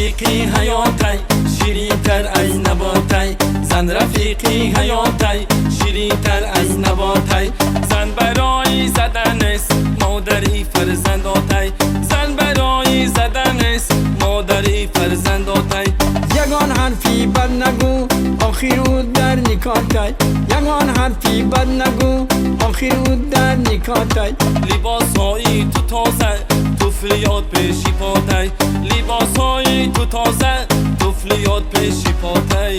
رفیقی حیاتای شیرین تر از نباتای زن رفیقی حیاتای شیرین تر از نباتای زن برای زدن است مادری فرزنداتای زن برای زدن است مادری فرزنداتای یگان حرفی بد نگو آخر او در نکاتای یگان حرفی بد نگو آخر او در نکاتای لباس های تو تازه طفل یاد پیشی پاتای لباس های تو تازه طفل یاد پیشی پاتای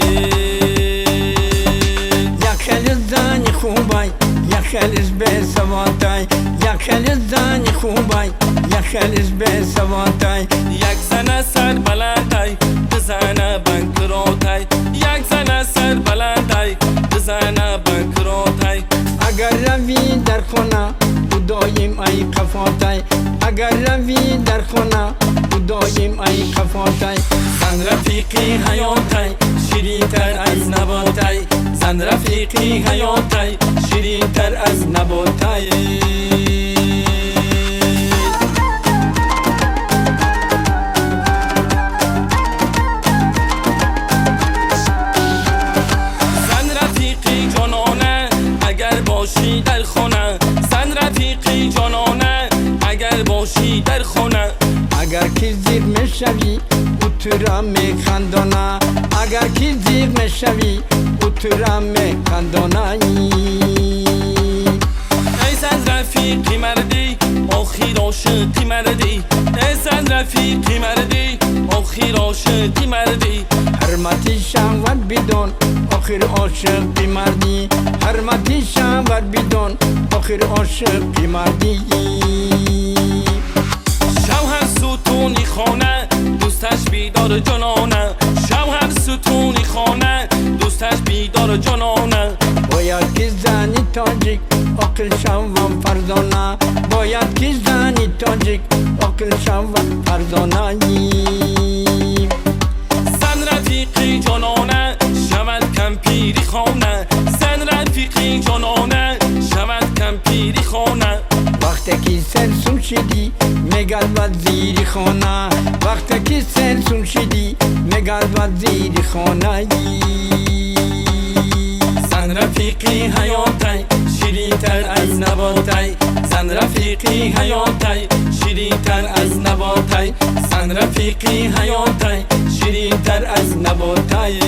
یک خیلی زن خوبای یک خیلی به سواتای یک خیلی زن خوبای یک خیلی به سواتای یک زن سر بلندای بزنه بنکراتای یک زن سر بلندای بزنه بنکراتای اگر روی در خونه او دایم ای قفاتای اگر روی در خونه او دایم ای قفاتای زن رفیقی حیاتای شیرین تر از نباتای زن رفیقی حیاتای شیرین تر از نباتای باشی در خونه زن رفیقی جانانه اگر باشی در خونه اگر که زیر میشوی او تو را میخندانه اگر که زیر میشوی او تو را میخندانه ای زن رفیقی مردی آخر عاشقی مردی ای زن رفیقی مردی آخر عاشقی مردی حرمتی شهوت بدون آخر عاشقی مردی حرمتی شهوت بدون آخر عاشقی مردی شوهر ستونی خانه دوستش بیدار جانانه شوهر ستونی خانه دوستش بیدار جانانه باید که زنی تاجیک عاقل شوم فرزانه باید که زنی تاجیک عاقل شوم فرزانه زن رفیقی جانانه شود کمپیری خانه زن رفیقی جانانه شود کمپیری خانه وقتی که سرسون شدی میگرد وزیر خانه وقتی که سرسون شدی میگرد وزیر خانه زن رفیقی حیاتای شیرین تر از نباتای زن رفیقی حیاتای شیرین تر از نباتای زن رفیقی حیاتای شیرین تر از نباتای